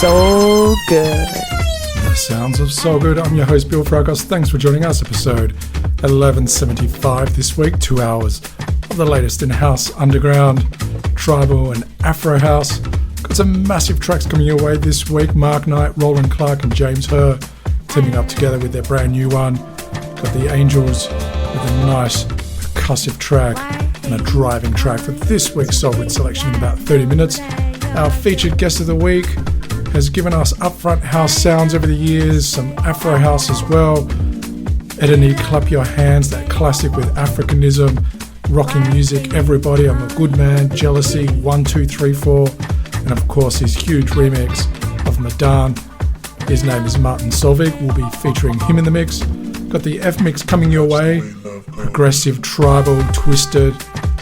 So Good. The sounds of So Good. I'm your host, Bill Fragos. Thanks for joining us. Episode 1175 this week. 2 hours of the latest in house, underground, tribal and Afro house. Got some massive tracks coming your way this week. Mark Knight, Roland Clark and James Hurr teaming up together with their brand new one. Got the Angels with a nice percussive track and a driving track for this week's Soul Good selection in about 30 minutes. Our featured guest of the week has given us upfront house sounds over the years, some Afro house as well. Edeni, Clap Your Hands, that classic with Africanism, rocking music, Everybody, I'm a Good Man, Jealousy, 1, 2, 3, 4, and of course his huge remix of Madan. His name is Martin Solveig. We'll be featuring him in the mix. Got the F mix coming your way, progressive, tribal, twisted,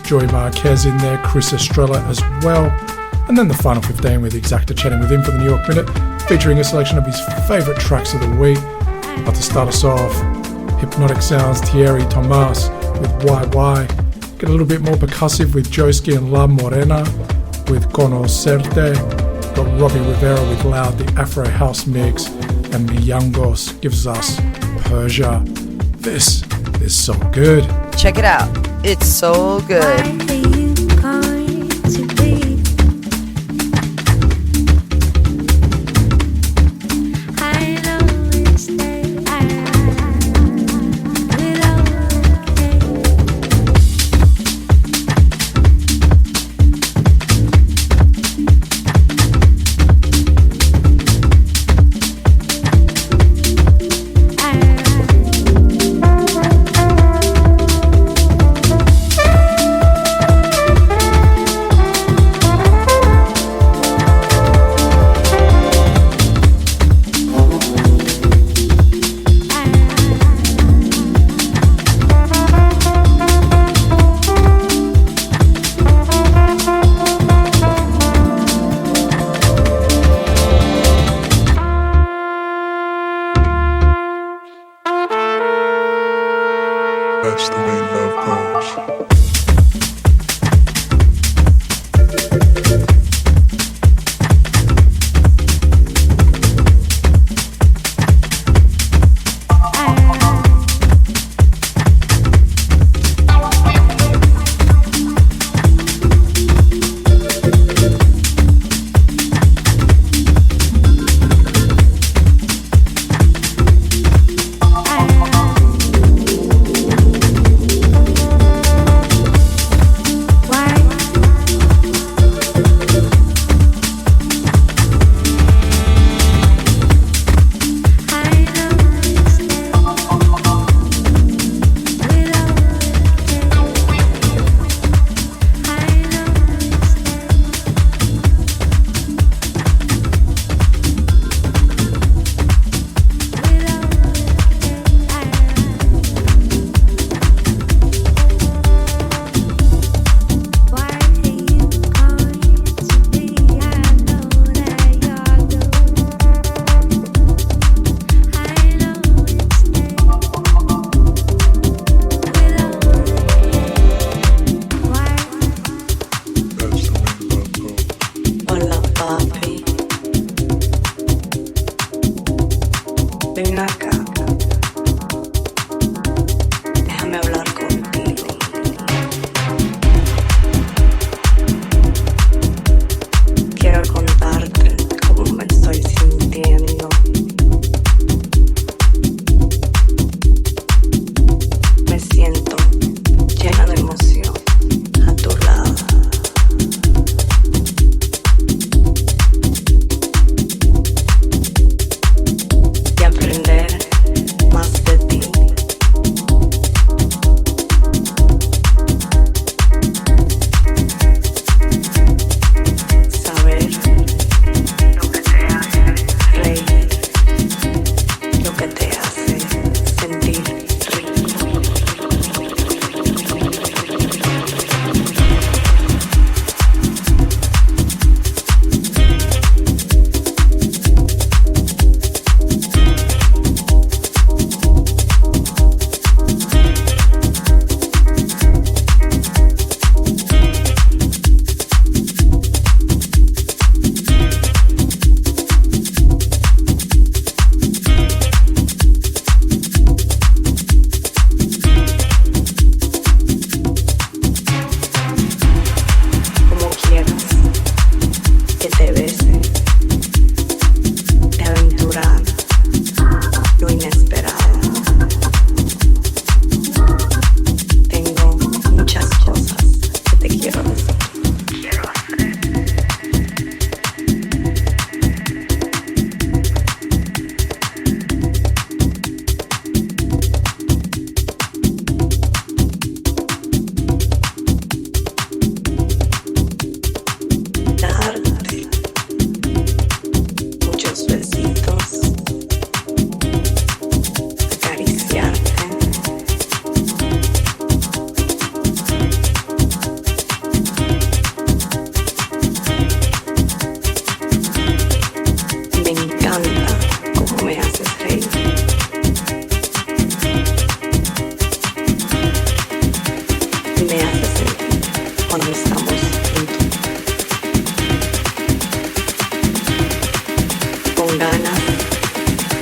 Joey Marquez in there, Chris Estrella as well. And then the final 15 with Exacta chatting with him for the New York Minute, featuring a selection of his favourite tracks of the week. But to start us off, Hypnotic Sounds, Thierry Tomas with YY. Get a little bit more percussive with Joeski and La Morena with Conocerte. Got Robbie Rivera with Loud, the Afro House mix. And Mijangos gives us Persia. This is so good. Check it out. It's so good.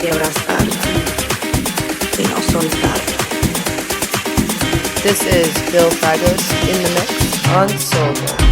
y abrazarte y no soltarte. This is Bill Fragos in the mix on SoulGood.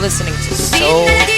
listening to Soul Good.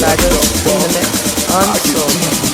Mijangos in the mix on SoulGood.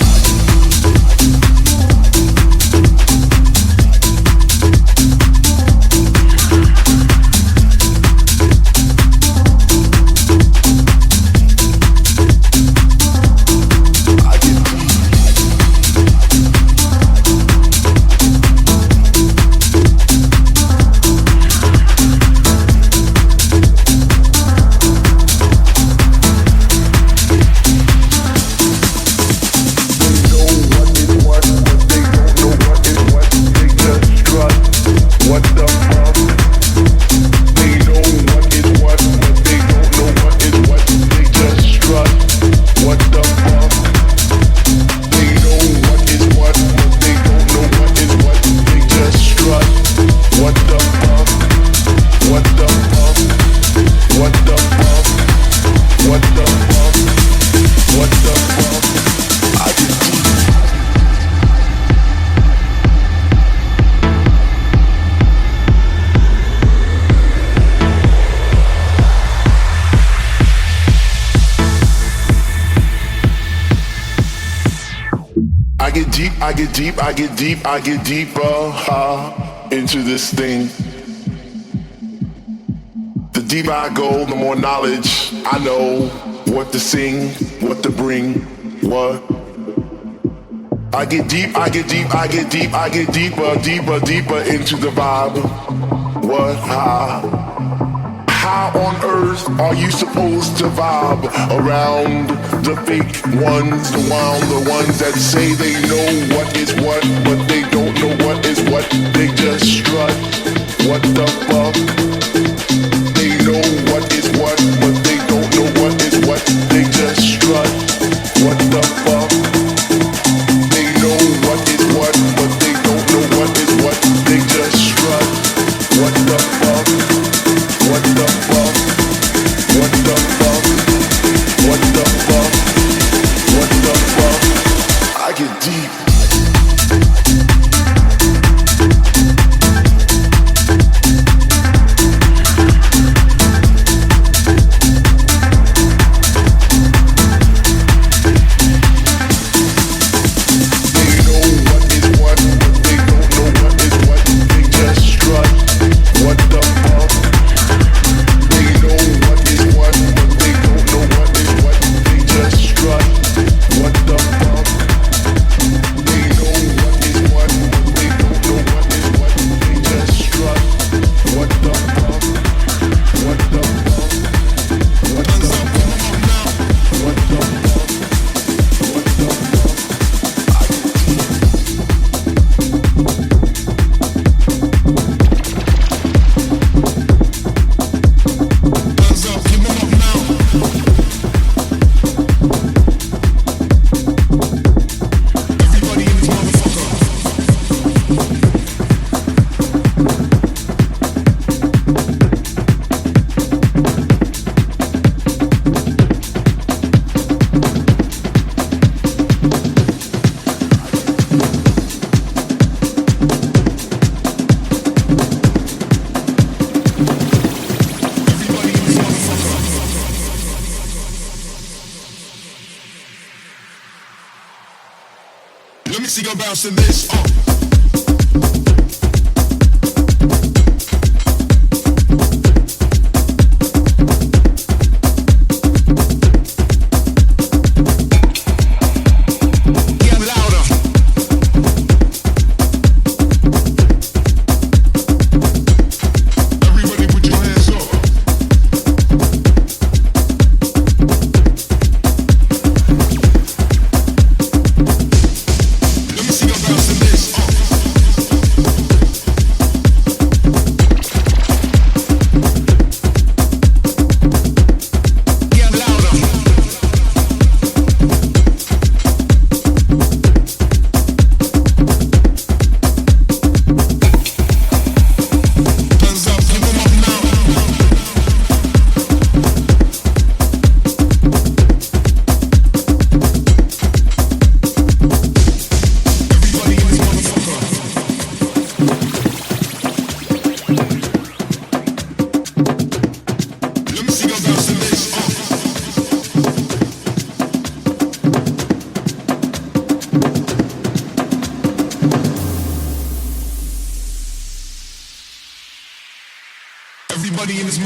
I get deeper into this thing. The deeper I go, the more knowledge I know. What to sing, what to bring, what. I get deeper into the vibe. What, how on earth are you supposed to vibe around the fake ones, the ones that say they know what is what, but they don't know what is what, they just strut. What the fuck? They know what is what, but they don't know what is what, they just strut. What the fuck? They know what is what, but they don't know what is what, they just strut. What the fuck? What the fuck? What the fuck? What the fuck? What the fuck? I get deep. bouncing this. Let me see your bounce in this.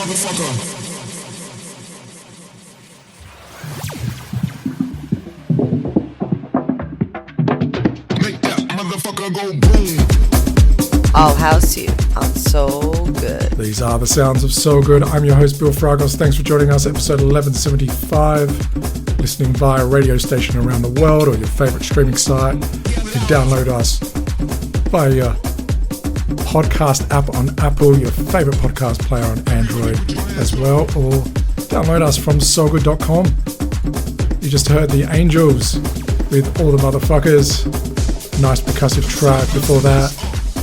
motherfucker. Go boom. I'll house you on SoulGood. These are the sounds of SoulGood. I'm your host, Bill Fragos. Thanks for joining us, episode 1175. Listening via a radio station around the world or your favourite streaming site. You can download us via your podcast app on Apple, your favourite podcast player on Android as well, or download us from SoulGood.com. You just heard the Angels with All the Motherfuckers. Nice percussive track. Before that,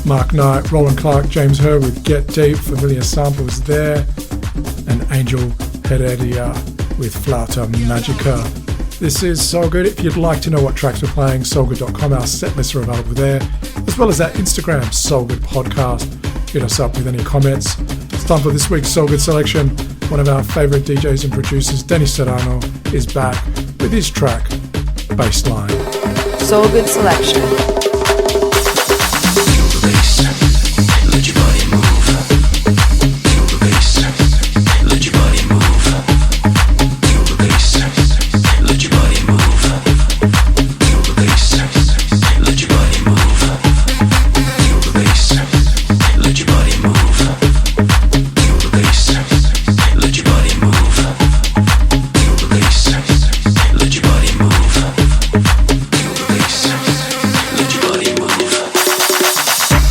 Mark Knight, Roland Clark, James Hurr with Get Deep, familiar samples there, and Angel Heredia with Flauta Magica. This is SoulGood. If you'd like to know what tracks we're playing, soulgood.com, our set lists are available there, as well as our Instagram, SoulGood Podcast. Hit us up with any comments. It's time for this week's SoulGood selection. One of our favourite DJs and producers, Serrano, is back with his track, Bassline. SoulGood selection. Feel the bass, let your body move. Feel the bass, let your body move. Feel the bass, let your body move. Feel the bass, let your body move. Feel the bass, let your body move. Feel the bass, let your body move. Feel the bass, let your body move. Let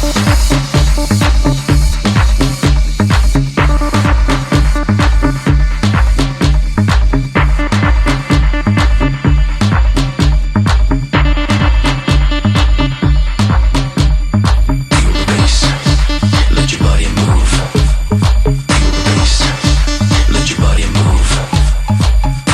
your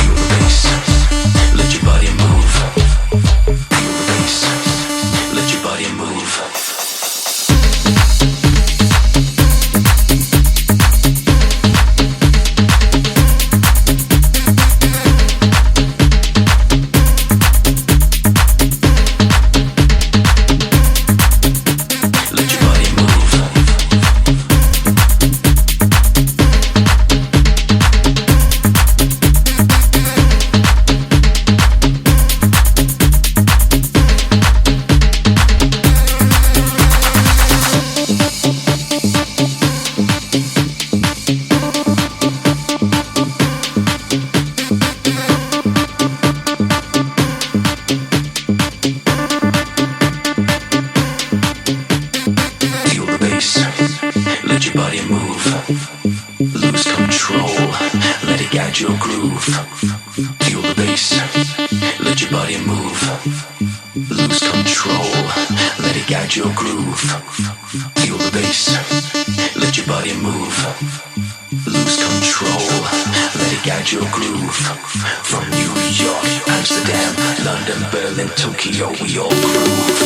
body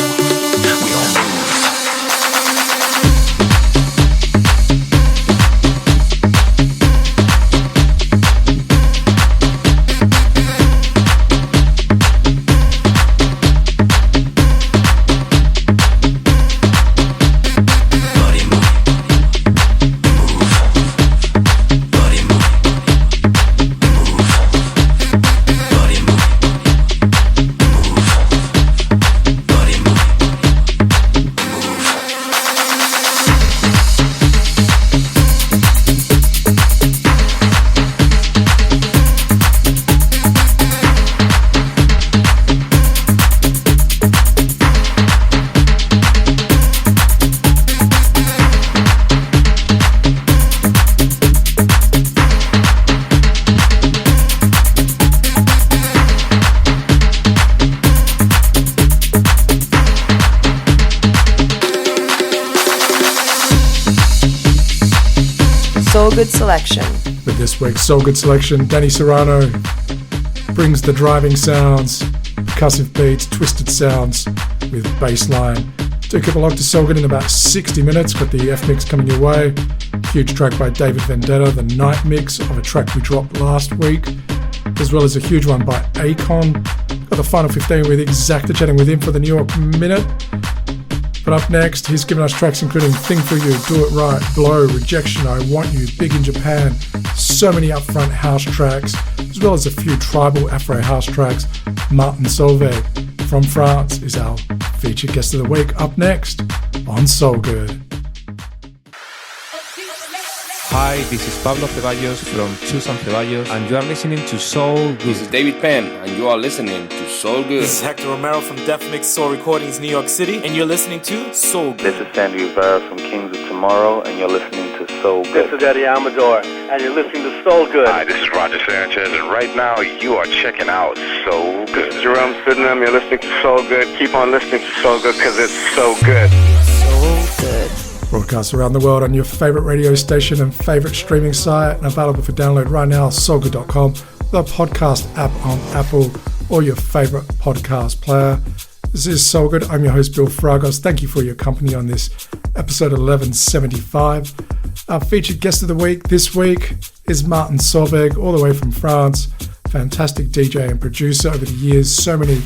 move. SoulGood selection. With this week's SoulGood selection, Serrano brings the driving sounds, percussive beats, twisted sounds with Bassline. Do keep along to SoulGood in about 60 minutes. Got the F mix coming your way. Huge track by David Vendetta, the night mix of a track we dropped last week, as well as a huge one by AIKON. Got the final 15 with Exacta chatting with him for the New York Minute. But up next, he's given us tracks including Thing For You, Do It Right, Blow, Rejection, I Want You, Big in Japan, so many upfront house tracks, as well as a few tribal Afro house tracks. Martin Solveig from France is our featured guest of the week. Up next on SoulGood. Hi, this is Pablo Ceballos from Susan Ceballos, and you are listening to SoulGood. This is David Penn, and you are listening to SoulGood. This is Hector Romero from Def Mix Soul Recordings, New York City, and you're listening to SoulGood. This is Sandy Rivera from Kings of Tomorrow, and you're listening to SoulGood. This is Eddie Amador, and you're listening to SoulGood. Hi, this is Roger Sanchez, and right now you are checking out SoulGood. This is Jerome Sydenham, you're listening to SoulGood. Keep on listening to SoulGood because it's so good. So good. Broadcasts around the world on your favourite radio station and favourite streaming site, and available for download right now, soulgood.com, the podcast app on Apple, or your favourite podcast player. This is SoulGood. I'm your host, Bill Fragos. Thank you for your company on this episode 1175. Our featured guest of the week this week is Martin Solveig, all the way from France. Fantastic DJ and producer over the years. So many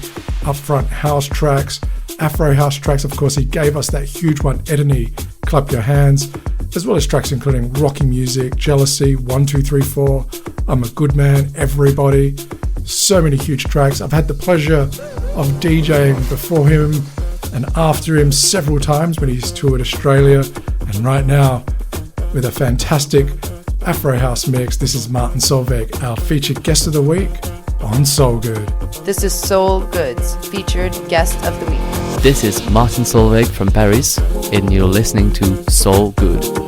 upfront house tracks, Afro house tracks. Of course, he gave us that huge one, Ekaterina, Clap Your Hands, as well as tracks including Rocky Music, Jealousy, 1, 2, 3, 4, I'm a Good Man, Everybody. So many huge tracks. I've had the pleasure of DJing before him and after him several times when he's toured Australia. And right now, with a fantastic Afro House mix, this is Martin Solveig, our featured guest of the week on SoulGood. This is SoulGood's featured guest of the week. This is Martin Solveig from Paris, and you're listening to SoulGood.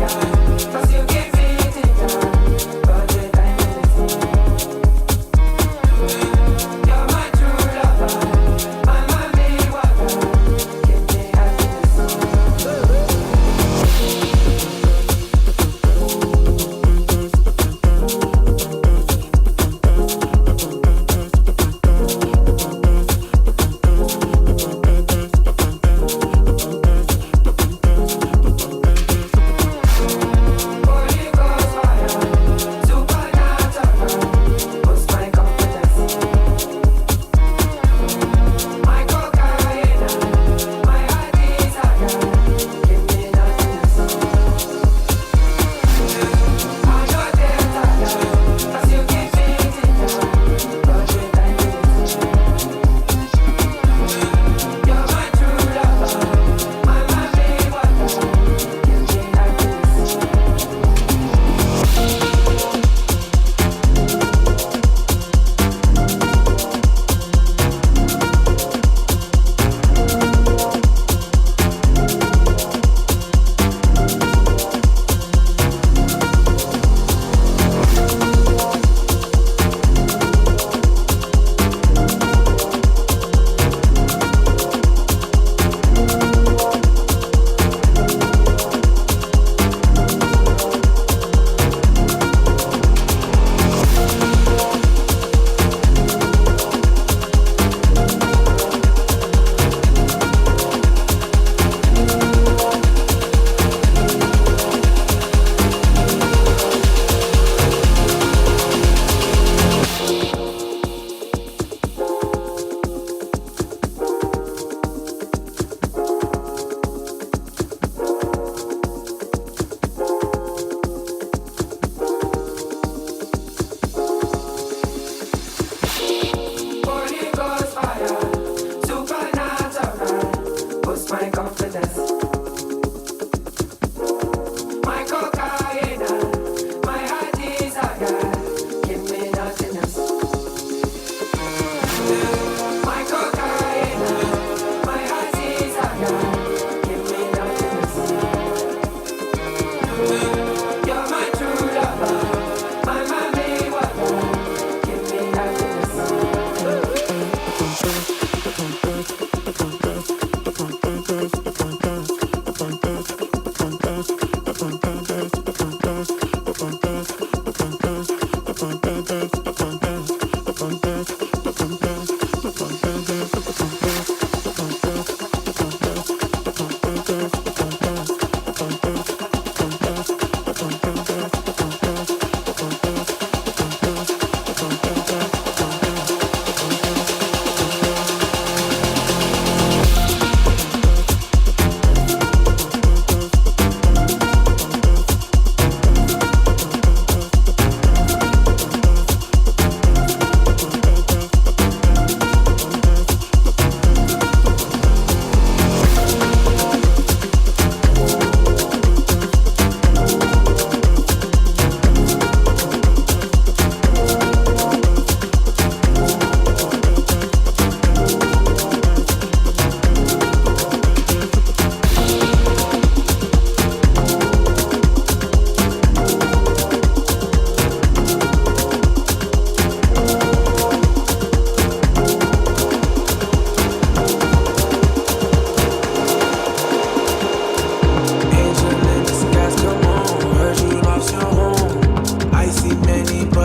Yeah.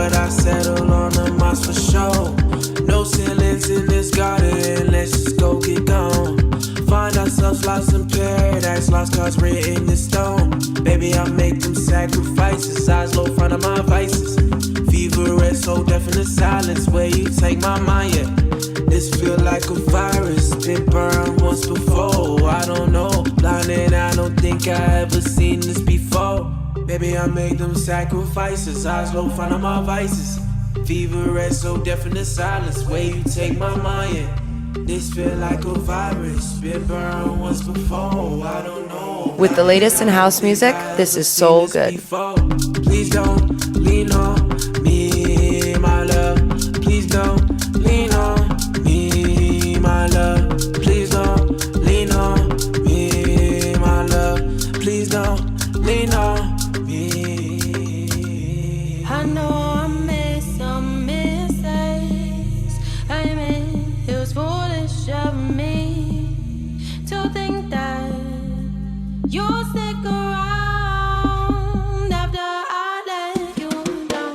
but I settle on the moss for sure. No ceilings in this garden, let's just go get gone. Find ourselves lost in paradise, lost cause written in stone. Baby, I make them sacrifices, eyes low front of my vices. Fever red, so deaf in the silence, where you take my mind, yeah. This feel like a virus, been burned once before, I don't know. Blinded, I don't think I ever seen this before. Baby, I make them sacrifices, eyes low front of my vices. Fever red, so deaf in the silence, where you take my mind, yeah. This feel like a virus, been burned once before, I don't know. With the latest in house music, this is SoulGood. Please don't lean on me, my love. Please don't lean on me, my love. Please don't lean on me, my love. Please don't lean on me. I know I made some mistakes. I mean, it was foolish of me to think that you'll stick around after I let you down.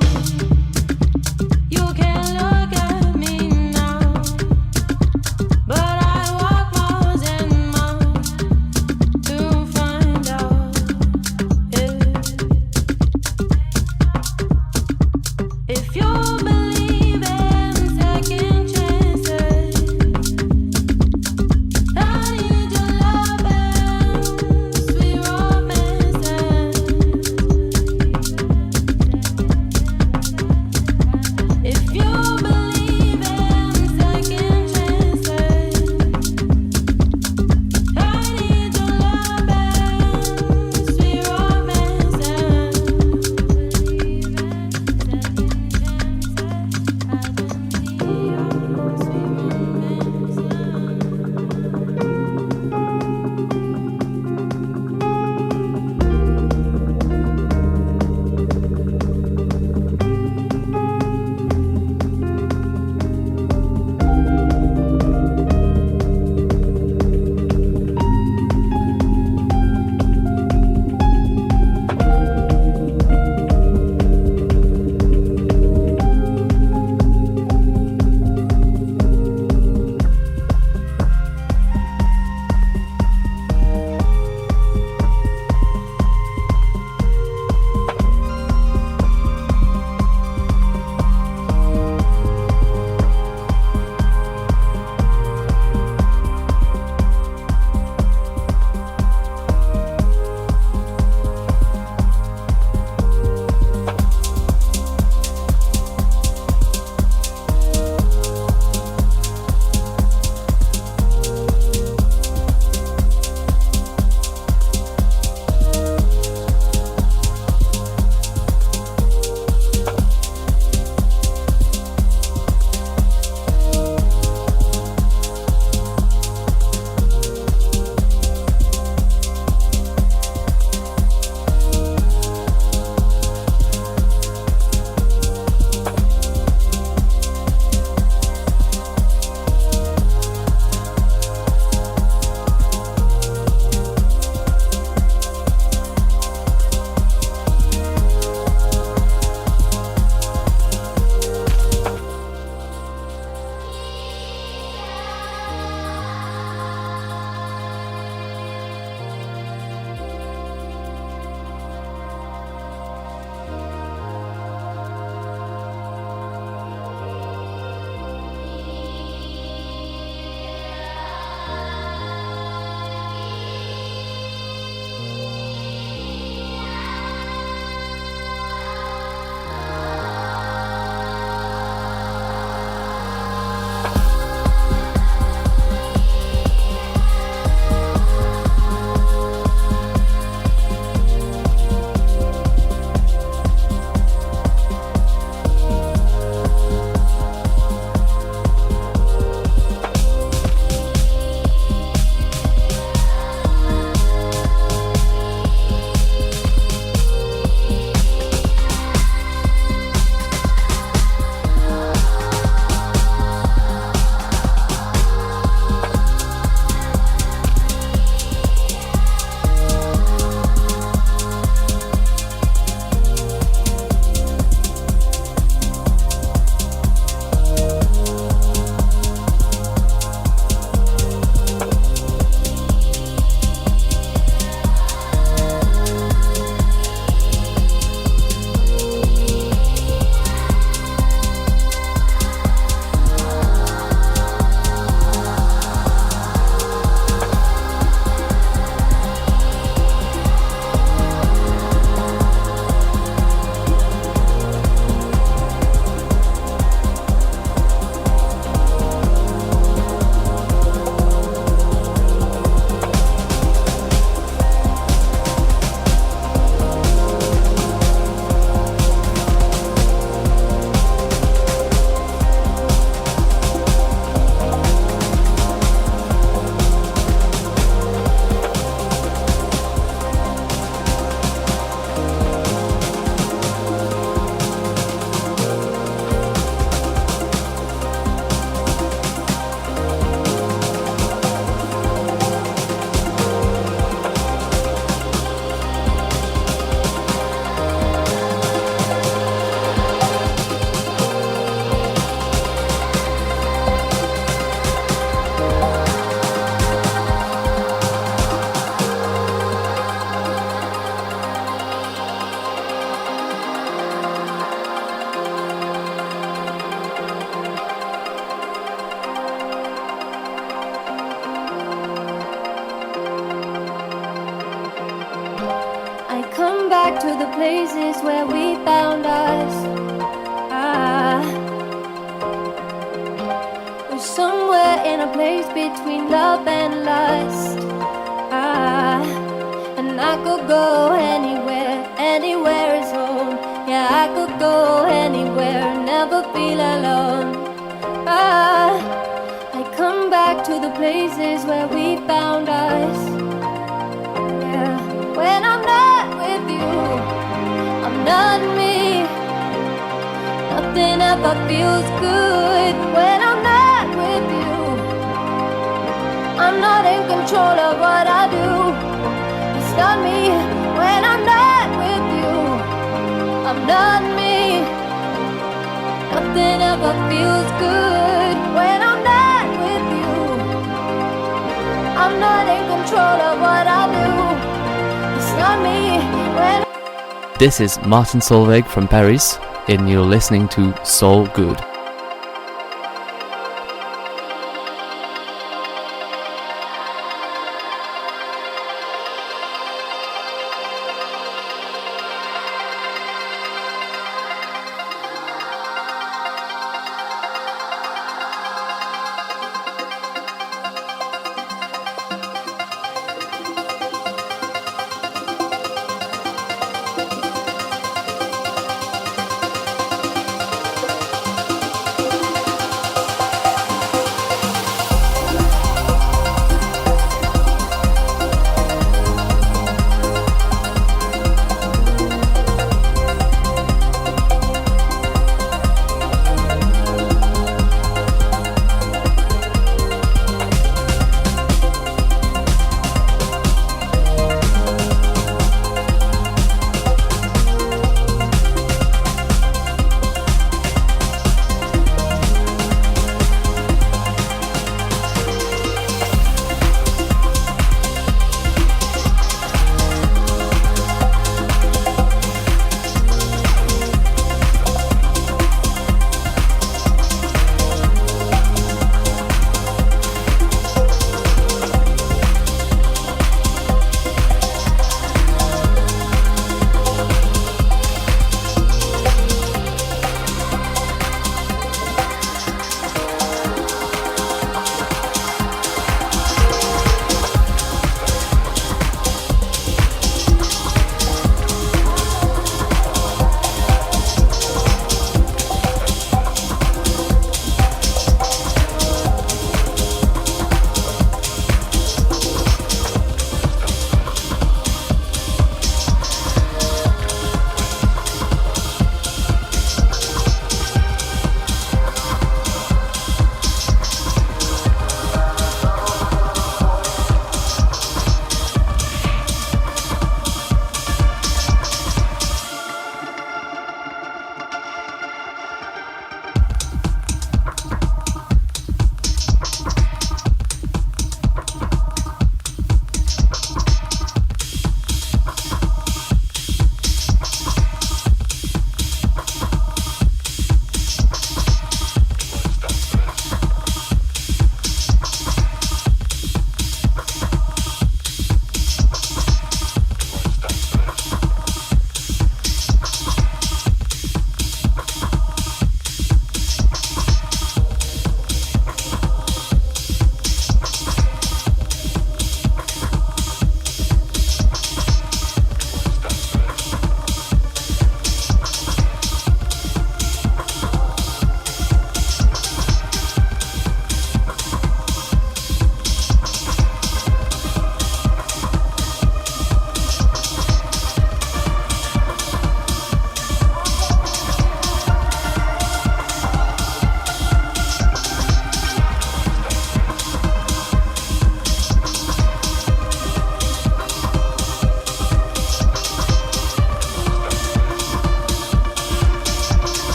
back to the places where we found us. We're somewhere in a place between love and lust. And I could go anywhere, anywhere is home. Yeah, I could go anywhere, never feel alone. I come back to the places where we found us. Yeah, when I'm not with you, I'm not me. Nothing ever feels good when I'm not with you. I'm not in control of what I do. It's not me when I'm not with you. I'm not me. Nothing ever feels good when I'm not with you. I'm not in control of what I do. It's not me when. This is Martin Solveig from Paris, and you're listening to SoulGood.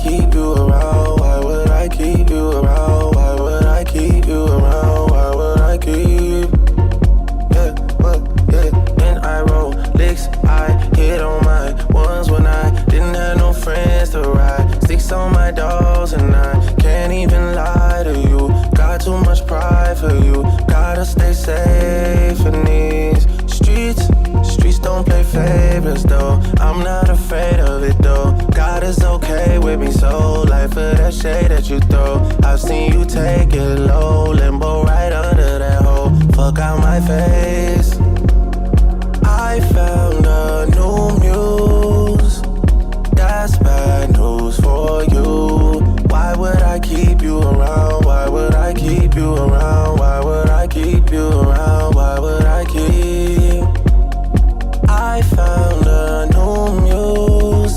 keep you around? Why would I keep you around? Why would I keep you around? Why would I keep? Yeah, what? Yeah. And I roll licks, I hit on my ones when I didn't have no friends to ride. Sticks on my dolls and I can't even lie to you. Got too much pride for you. Gotta stay safe in these streets. Streets don't play favorites though. I'm not afraid of it though. God is okay with me, so life for that shade that you throw. I've seen you take it low, limbo right under that hole. Fuck out my face. I found a new muse. That's bad news for you. Why would I keep you around? Why would I keep you around? Why would I keep you around? Why would I keep? I found a new muse.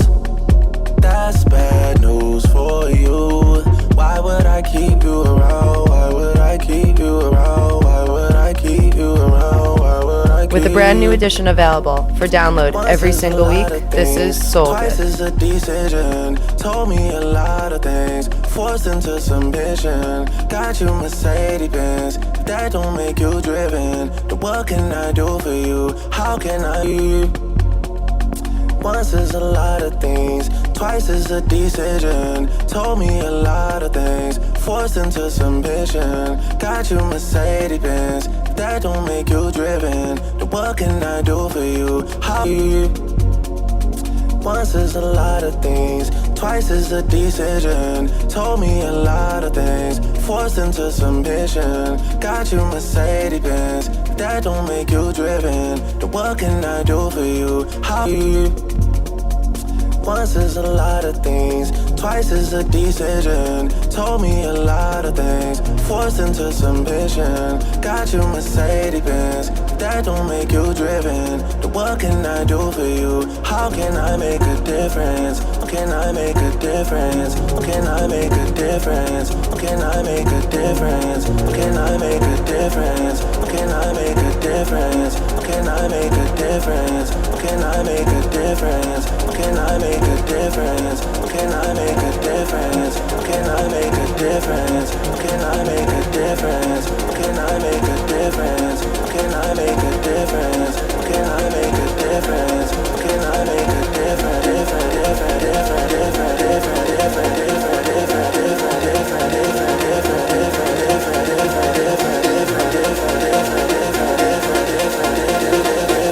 That's bad news for you. Why would I keep you around? Why would I keep you around? Why would I keep you around? Why would I keep? With a brand new edition available for download every single week, this is SoulGood. Twice is a decision. Told me a lot of things. Forced into submission. Got you Mercedes-Benz. That don't make you driven. Then what can I do for you? How can I? Once is a lot of things. Twice is a decision. Told me a lot of things. Forced into submission. Got you Mercedes-Benz. That don't make you driven. Then what can I do for you? How? Once is a lot of things. Twice is a decision. Told me a lot of things. Forced into submission. Got you Mercedes-Benz. That don't make you driven. Then what can I do for you? How? Once is a lot of things. Twice is a decision. Told me a lot of things. Forced into submission. Got you Mercedes-Benz. That don't make you driven. Then what can I do for you? How can I make a difference? How can I make a difference? How can I make a difference? How can I make a difference? How can I make a difference? How can I make a difference? How can I make a difference? How can I make a difference? How can I make a difference? How can I make a difference? How can I make a difference? How can I make a difference? How can I make a difference? How can I make a difference? How can I make a difference? How can I make a difference? Different, different, different, different, different, different, different, different, different, different, different, different, different, different, different, different,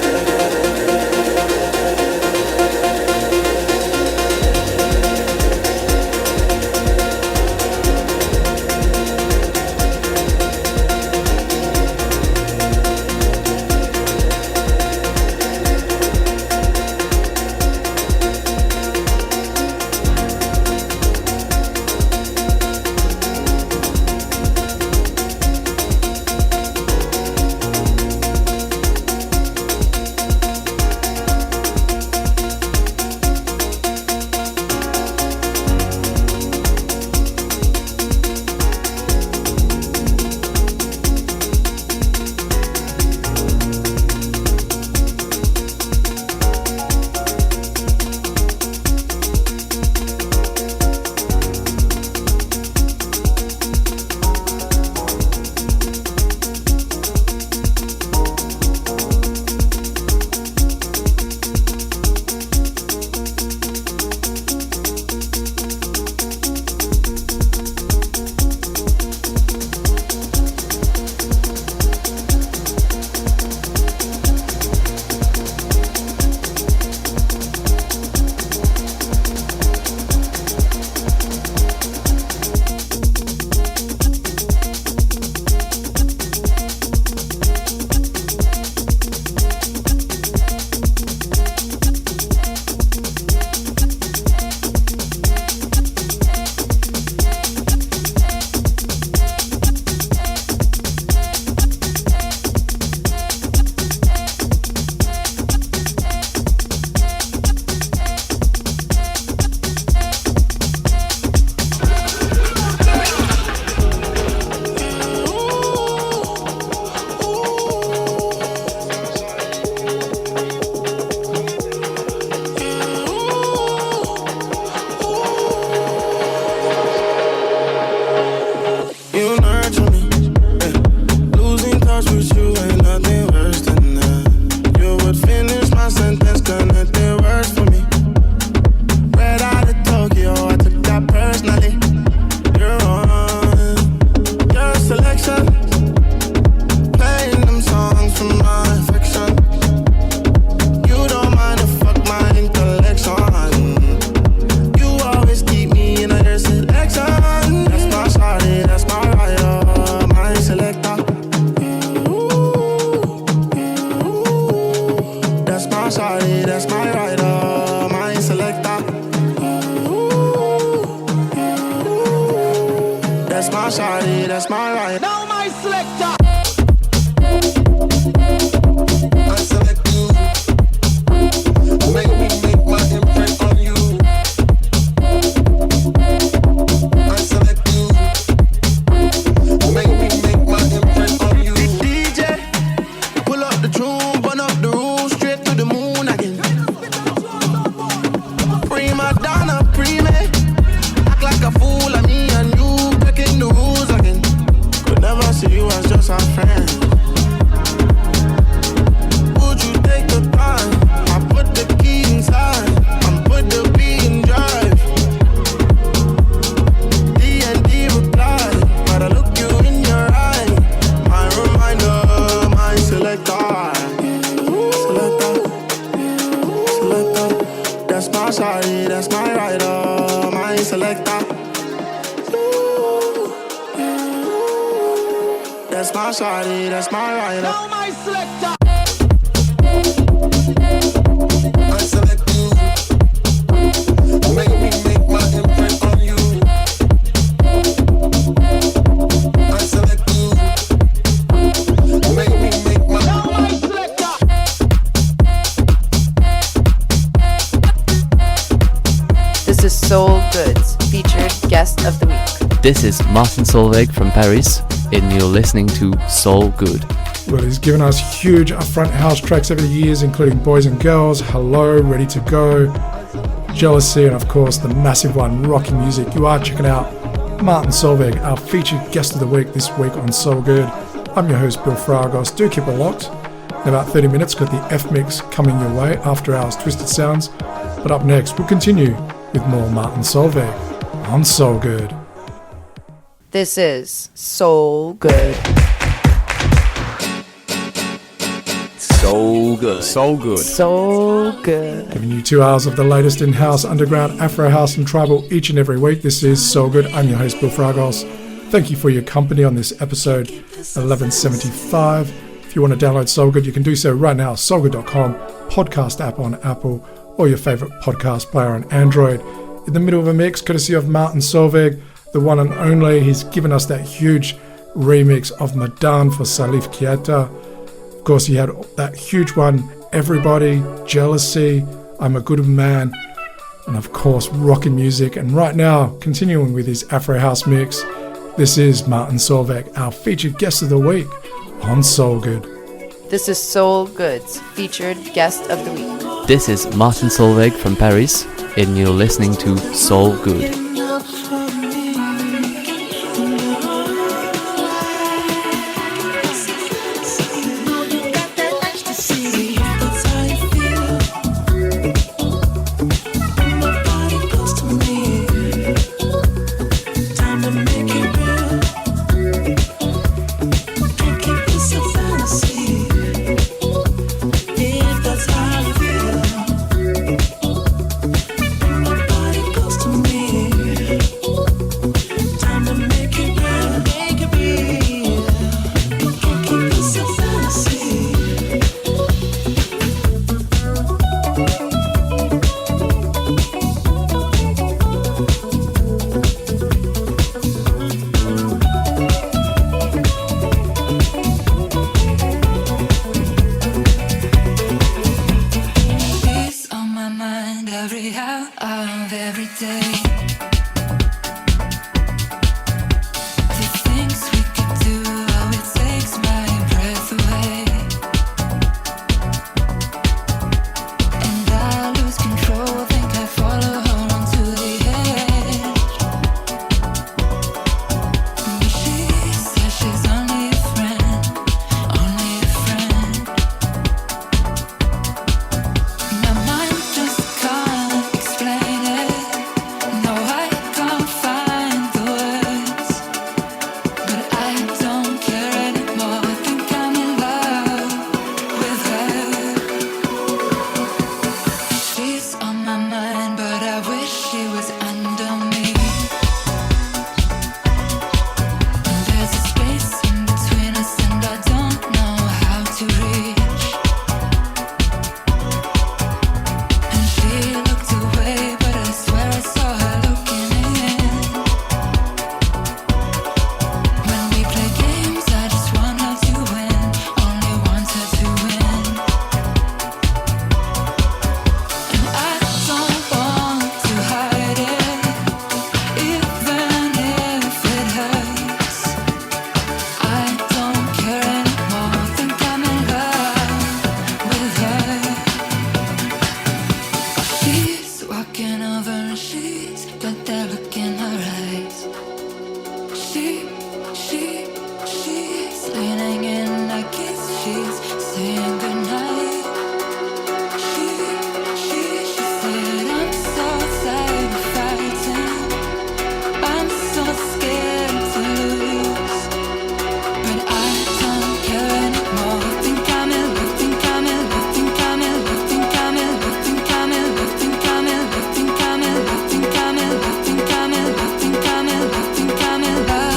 different, different, different. shawty, that's my ride. Now my selector. I select you. Make me make my imprint on you. I select you. Make me make my imprint on you. DJ, pull up the tune, burn up the roof, straight to the moon again. Prima donna, pre-made. Act like a fool, and me and you breaking the rules again. Could never see you as just a friend. Would you take the time? I put the key inside and put the beat in drive. D&D reply, but I look you in your eye. My reminder, my selector. Selector, that's my shawty, that's my rider, my selector. That's my shawty, that's my rider. Now my selector. I select you. Make me make my imprint on you. I select you. Make me make my. Now my selector. This is SoulGood's featured guest of the week. This is Martin Solveig from Paris, and you're listening to SoulGood. Well, he's given us huge upfront house tracks over the years, including Boys and Girls, Hello, Ready to Go, Jealousy, and of course the massive one, Rocking Music. You are checking out Martin Solveig, our featured guest of the week this week on SoulGood. I'm your host, Bill Fragos. Do keep it locked. In about 30 minutes, got the F-Mix coming your way, After Hours Twisted Sounds. But up next, we'll continue with more Martin Solveig on SoulGood. This is SoulGood. So good. So good. So good. Giving you 2 hours of the latest in house, underground, Afro house and tribal each and every week. This is SoulGood. I'm your host, Bill Fragos. Thank you for your company on this episode 1175. If you want to download SoulGood, you can do so right now. SoulGood.com, podcast app on Apple, or your favorite podcast player on Android. In the middle of a mix, courtesy of Martin Solveig, the one and only. He's given us that huge remix of Madan for Salif Keita. Of course, he had that huge one, Everybody, Jealousy, I'm a Good Man, and of course, Rockin' Music. And right now, continuing with his Afro House mix, this is Martin Solveig, our featured guest of the week on SoulGood. This is SoulGood's featured guest of the week. This is Martin Solveig from Paris, and you're listening to SoulGood. My mind just can't explain it. No, I Walking over the sheets, got that look in her eyes. She's leaning in, I kiss, she's saying goodnight. She said, I'm so tired of fighting. I'm so scared to lose, but I don't care anymore. Think I'm in love, think I'm in love, think I'm in love, think I'm in love, think I'm in love, think I'm in love, think I'm in love, think I'm in love, think I'm in love, think I'm in love, think I'm in love.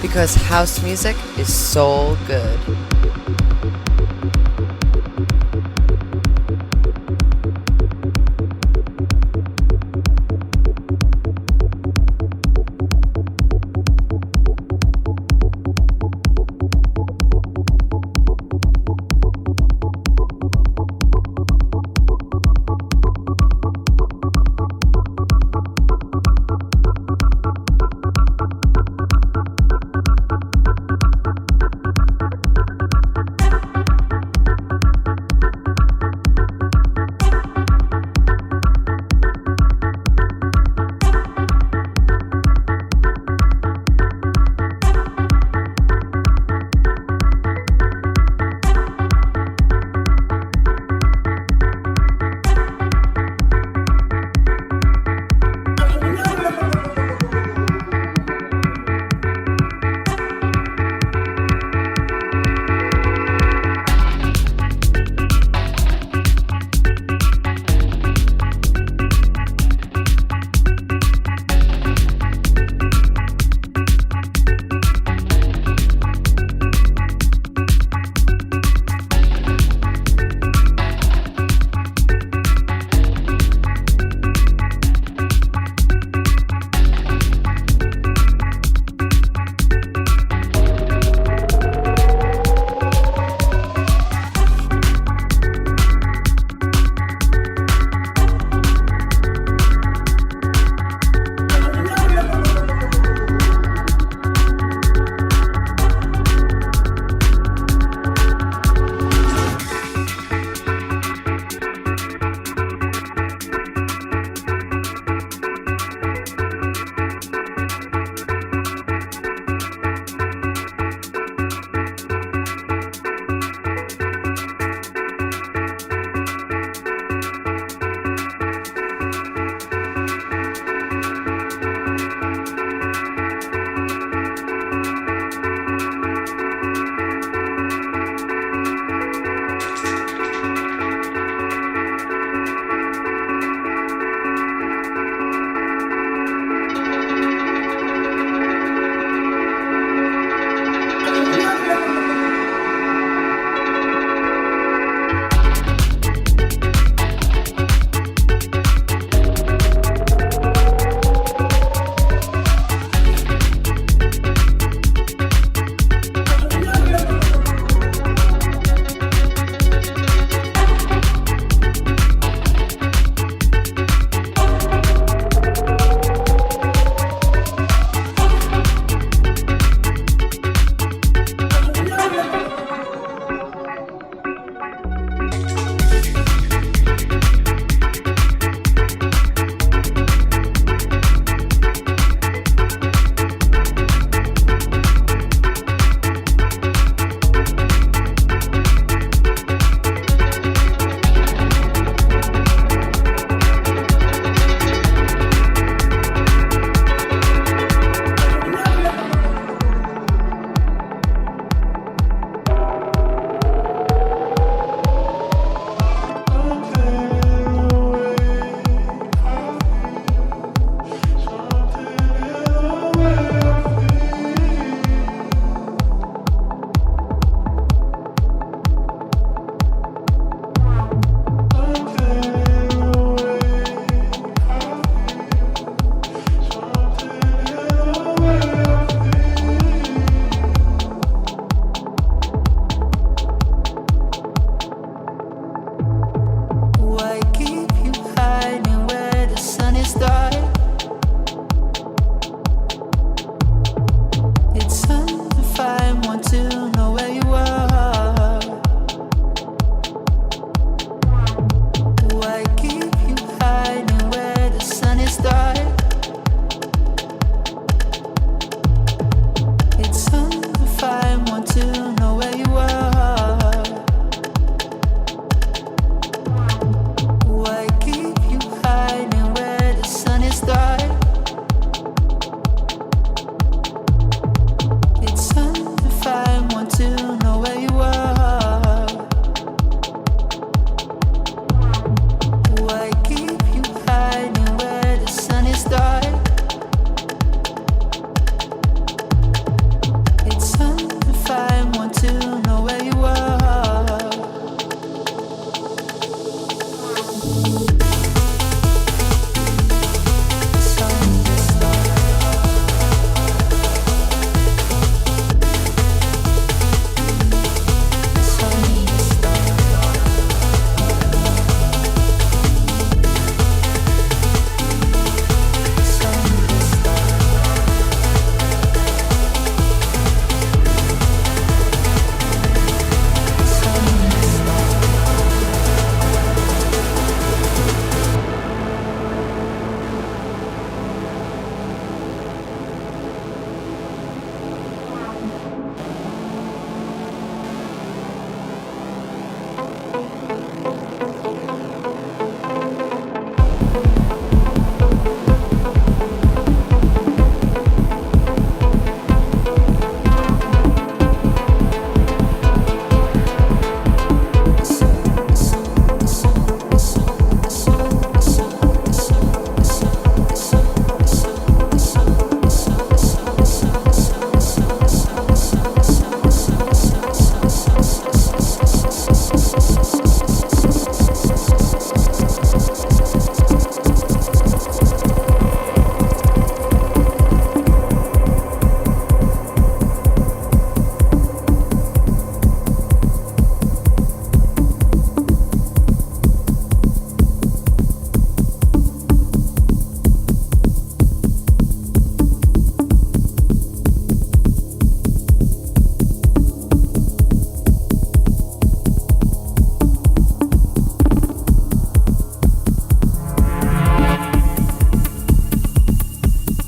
Because house music is soul good.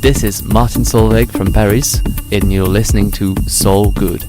This is Martin Solveig from Paris, and you're listening to SoulGood.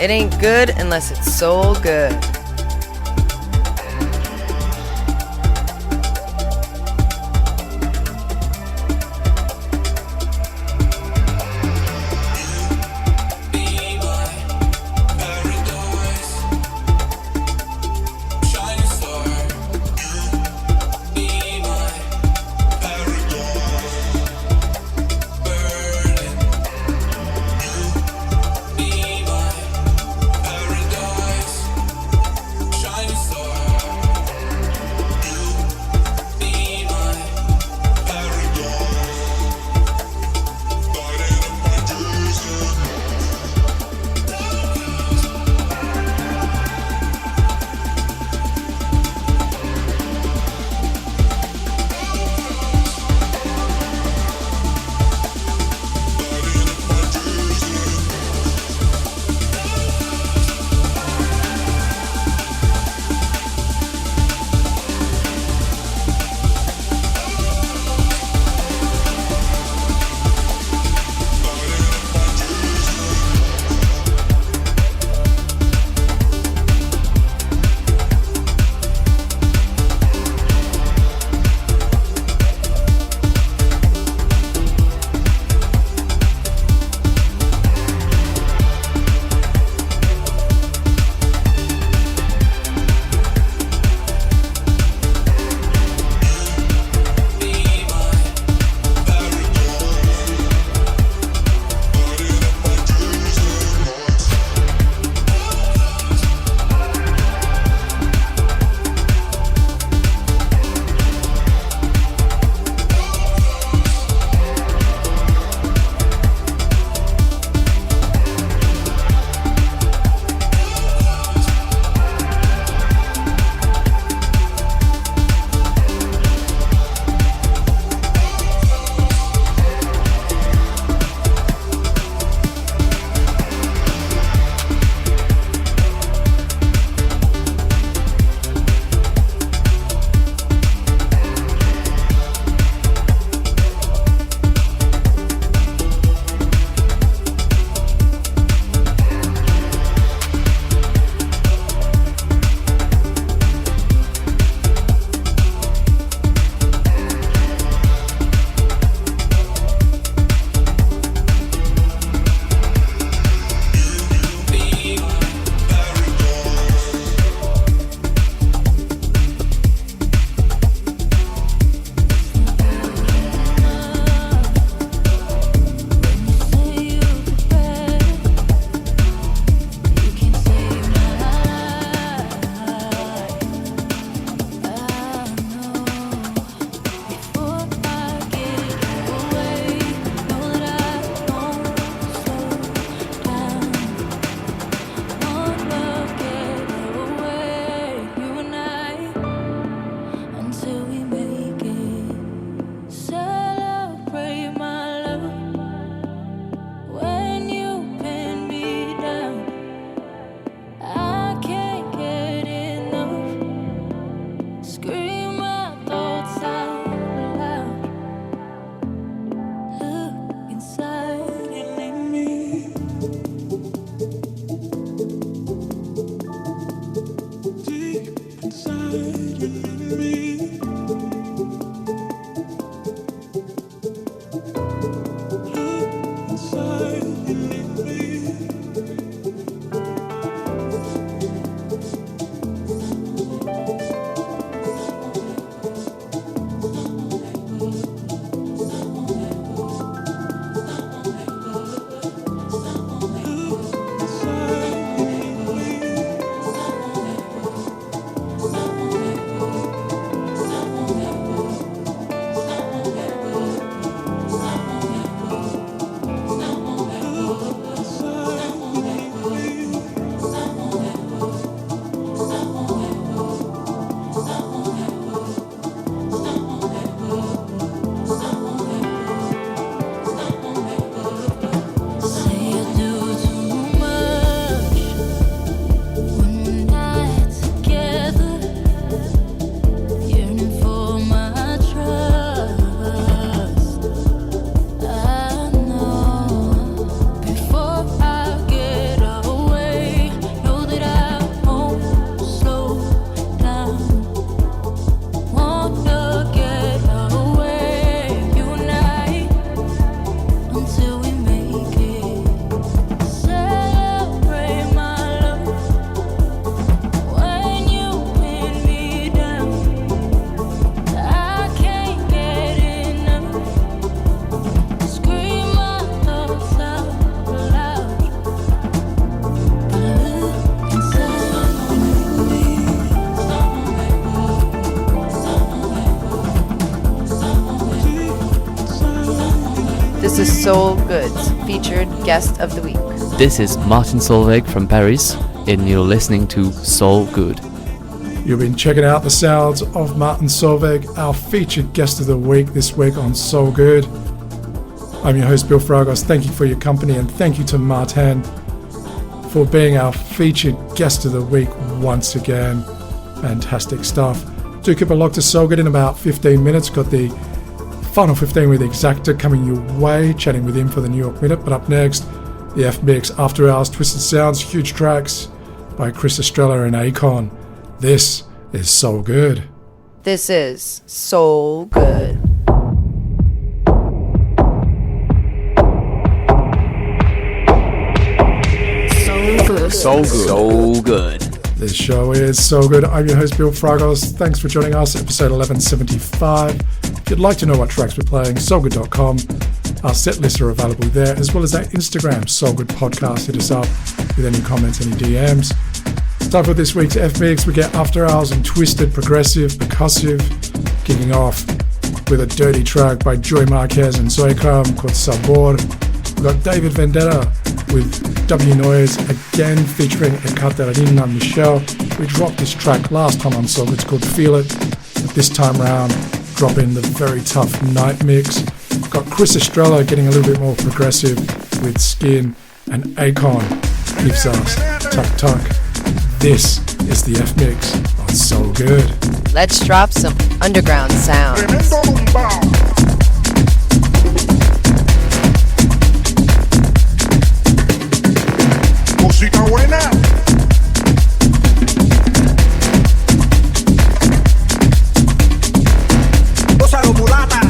It ain't good unless it's soul good. to SoulGood's featured guest of the week. This is Martin Solveig from Paris, and you're listening to SoulGood. You've been checking out the sounds of Martin Solveig, our featured guest of the week this week on SoulGood. I'm your host, Bill Fragos. Thank you for your company, and thank you to Martin for being our featured guest of the week once again. Fantastic stuff. Do keep a look to SoulGood in about 15 minutes. Got the final 15 with Exacta coming your way, chatting with him for the New York Minute. But up next, the F-Mix After Hours Twisted Sounds, huge tracks by Estrella and AIKON. This is SoulGood. This is SoulGood. SoulGood. This show is SoulGood. I'm your host, Bill Fragos. Thanks for joining us, episode 1175. If you'd like to know what tracks we're playing, soulgood.com. Our set lists are available there, as well as our Instagram, SoulGood Podcast. Hit us up with any comments, any DMs. Start with this week's F-Mix. We get After Hours and Twisted, Progressive, Percussive, kicking off with a dirty track by Joy Marquez and Zeuqram called Sabor. We've got David Vendetta with WNOISE, again featuring Ekaterina and Michel. We dropped this track last time on SoulGood. It's called Feel It. This time round, drop in the very tough night mix. We've got Estrella getting a little bit more progressive with Skin, and AIKON gives us Tuck Tuck. This is the F-Mix on SoulGood. Let's drop some underground sounds. Música buena. Gózalo, mulata.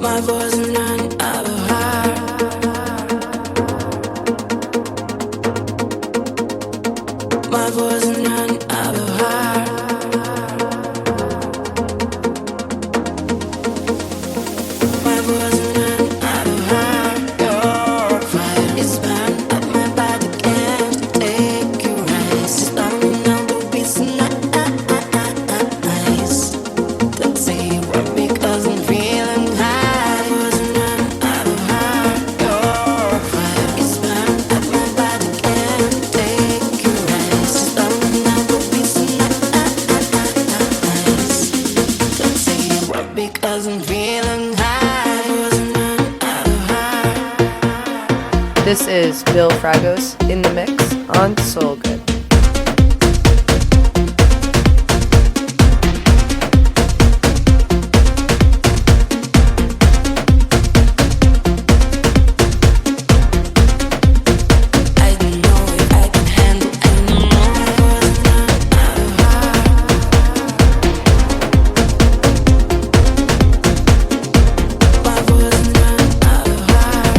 My voice running out of heart. My voice running out of heart. My voice running out of heart. Your fire is burned up my body, can't take your eyes. Just don't know the reason I don't say you were because I'm feeling high. My voice running out of heart. Your fire is burned up my body, can't take your eyes. Just don't know the reason I don't say you were because I'm feeling high. My voice running out of heart. This is Bill Fragos in the mix on Soul Good. I don't know if I can handle anymore. My voice running out of heart. My voice running out of heart.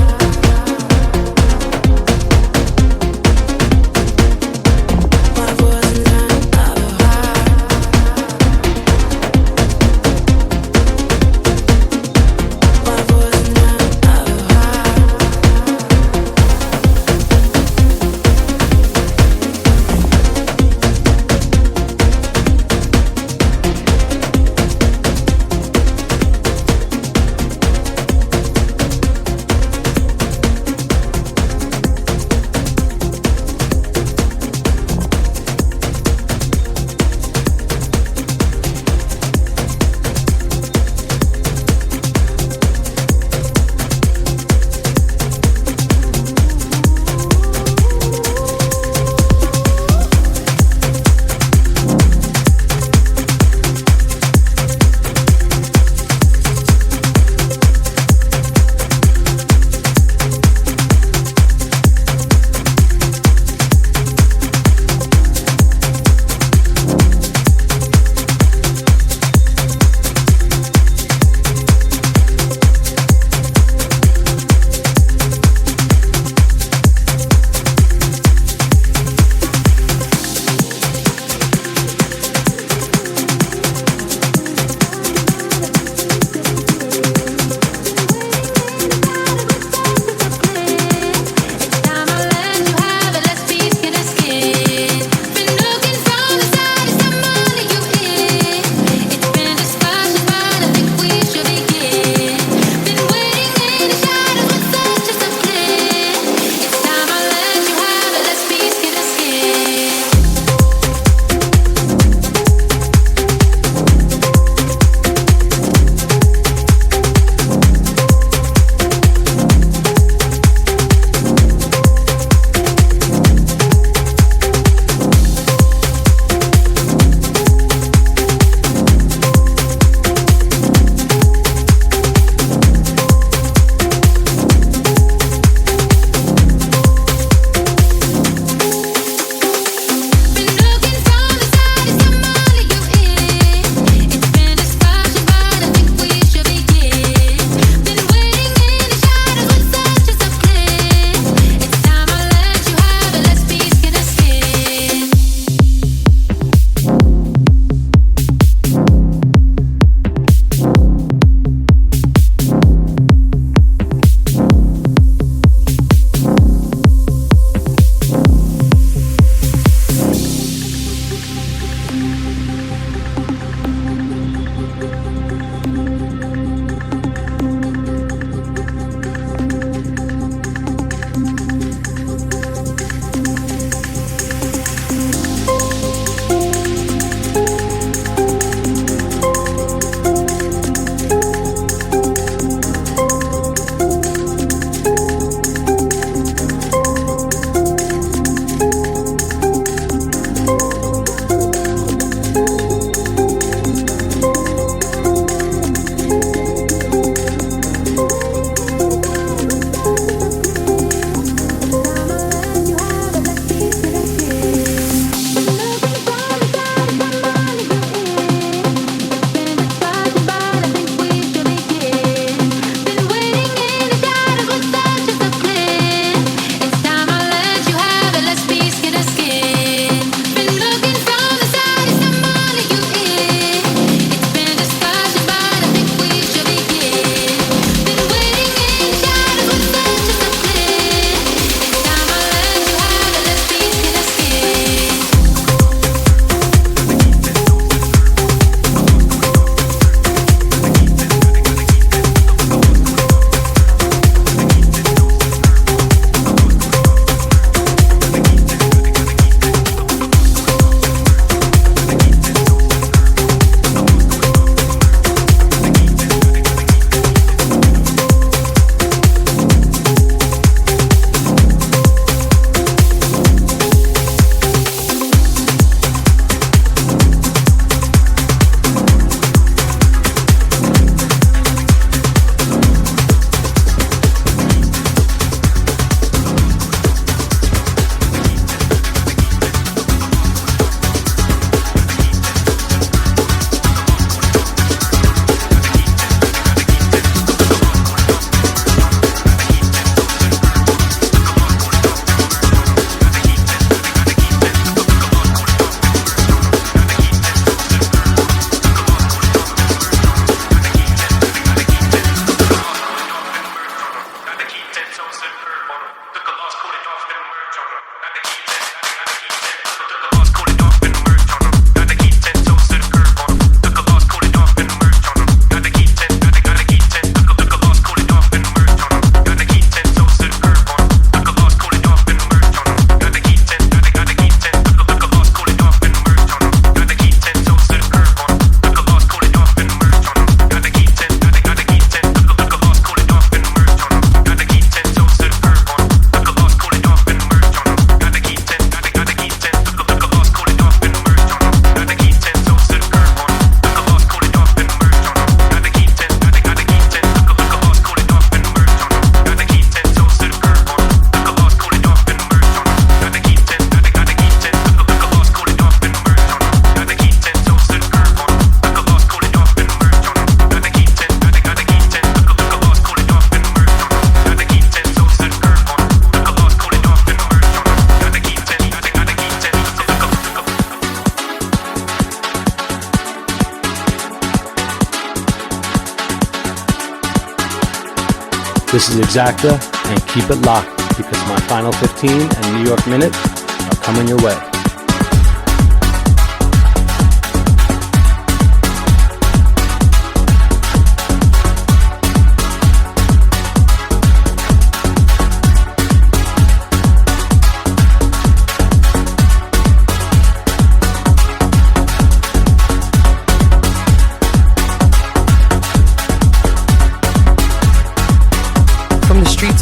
This is Exacta, and keep it locked because my Final 15 and New York Minute are coming your way.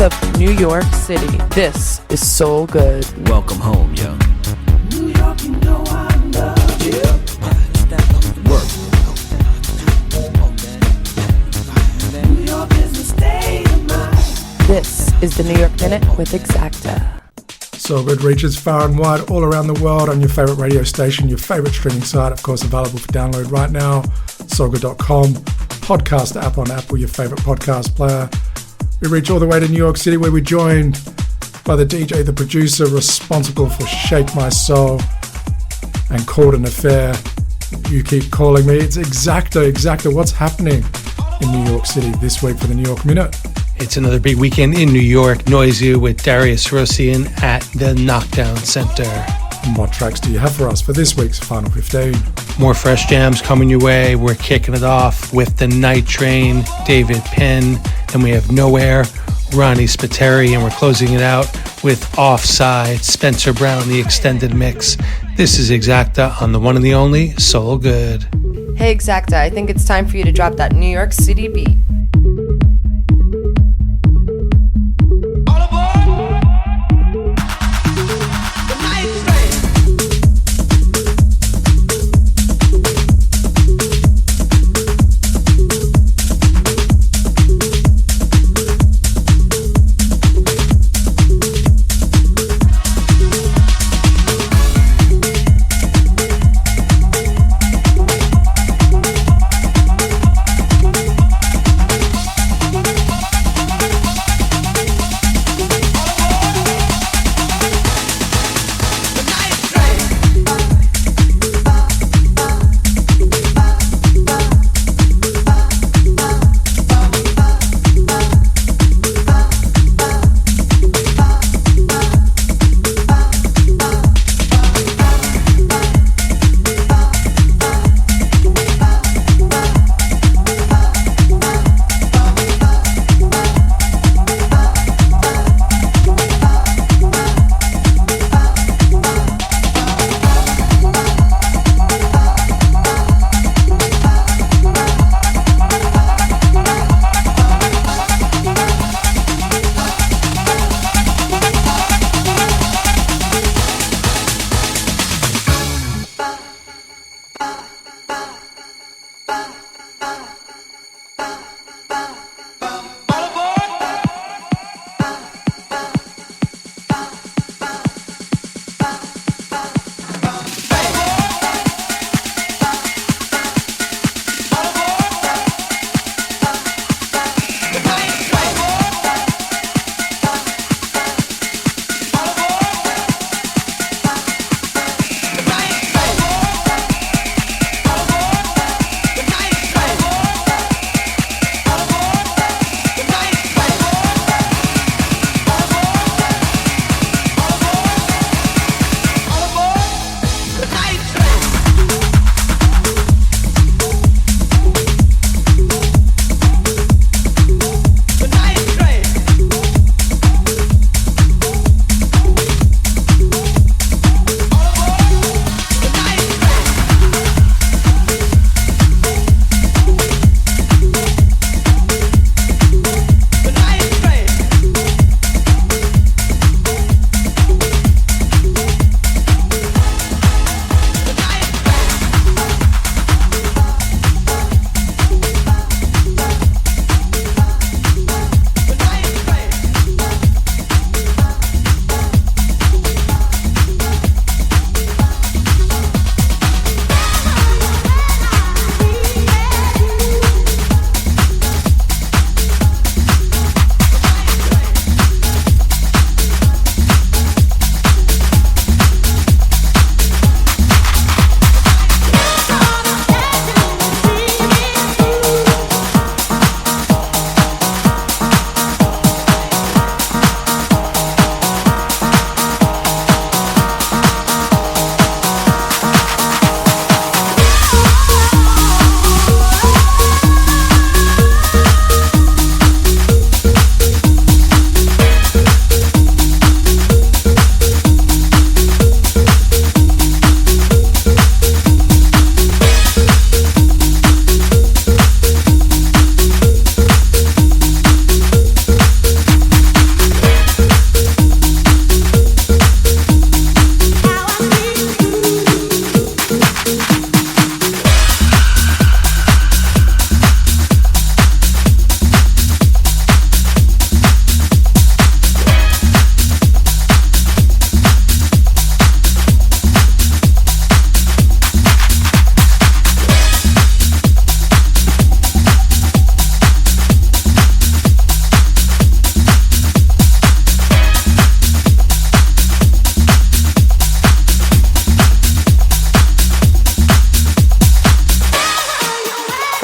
Of New York City. This is SoulGood. Welcome home, yo. New York, you know I love you. Work. New York is the state of mind. This is the New York Minute with Exacta. SoulGood reaches far and wide all around the world on your favorite radio station, your favorite streaming site, of course, available for download right now, soulgood.com, podcast app on Apple, your favorite podcast player. We reach all the way to New York City, where we're joined by the DJ, the producer responsible for Shake My Soul and Called an Affair. You keep calling me. It's Exacta. What's happening in New York City this week for the New York Minute? It's another big weekend in New York. Noisy with Darius Rosian at the Knockdown Center. And what tracks do you have for us for this week's Final 15? More fresh jams coming your way. We're kicking it off with The Night Train, David Penn, and we have Nowhere, Ronnie Spiteri, and we're closing it out with Offside, Spencer Brown, the extended mix. This is Exacta on the one and the only SoulGood. Hey Exacta, I think it's time for you to drop that New York City beat.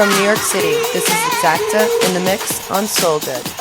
From New York City, this is Exacta in the mix on SoulGood.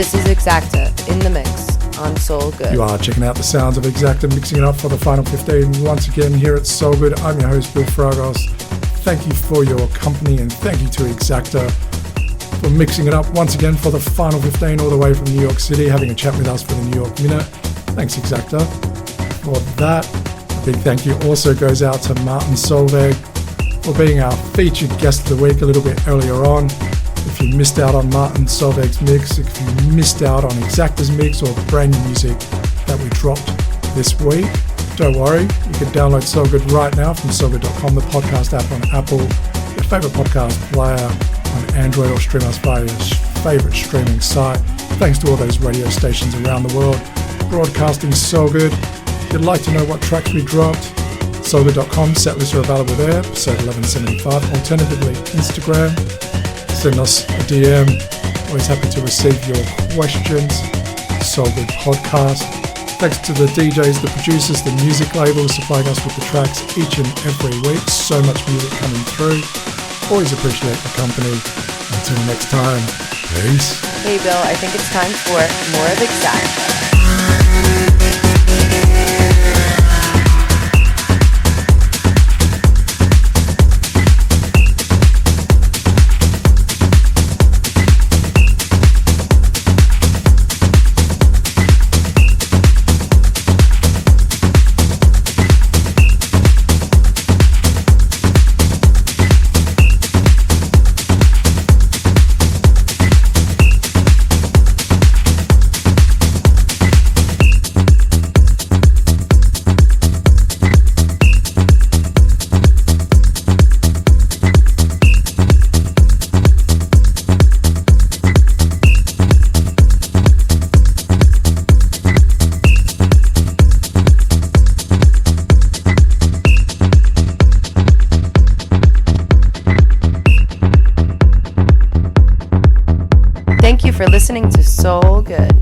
This is Exacta in the mix on SoulGood. You are checking out the sounds of Exacta, mixing it up for the final 15 once again here at SoulGood. I'm your host, Bill Fragos. Thank you for your company and thank you to Exacta. for mixing it up once again for the final 15 all the way from New York City, having a chat with us for the New York Minute. Thanks, Exacta, for that. A big thank you also goes out to Martin Solveig for being our featured guest of the week a little bit earlier on. If you missed out on Martin Solveig's mix, if you missed out on Exacta's mix or the brand new music that we dropped this week, don't worry, you can download SoulGood right now from SoulGood.com, the podcast app on Apple, your favourite podcast player on Android, or stream us via your favourite streaming site. Thanks to all those radio stations around the world broadcasting SoulGood. If you'd like to know what tracks we dropped, SoulGood.com, setlists are available there, episode 1175. Alternatively, Instagram, send us a DM. Always happy to receive your questions. SoulGood Podcast. Thanks to the DJs, the producers, the music labels supplying us with the tracks each and every week. So much music coming through. Always appreciate the company. Until next time, peace. Hey Bill, I think it's time for more of Exacta. Thank you for listening to SoulGood.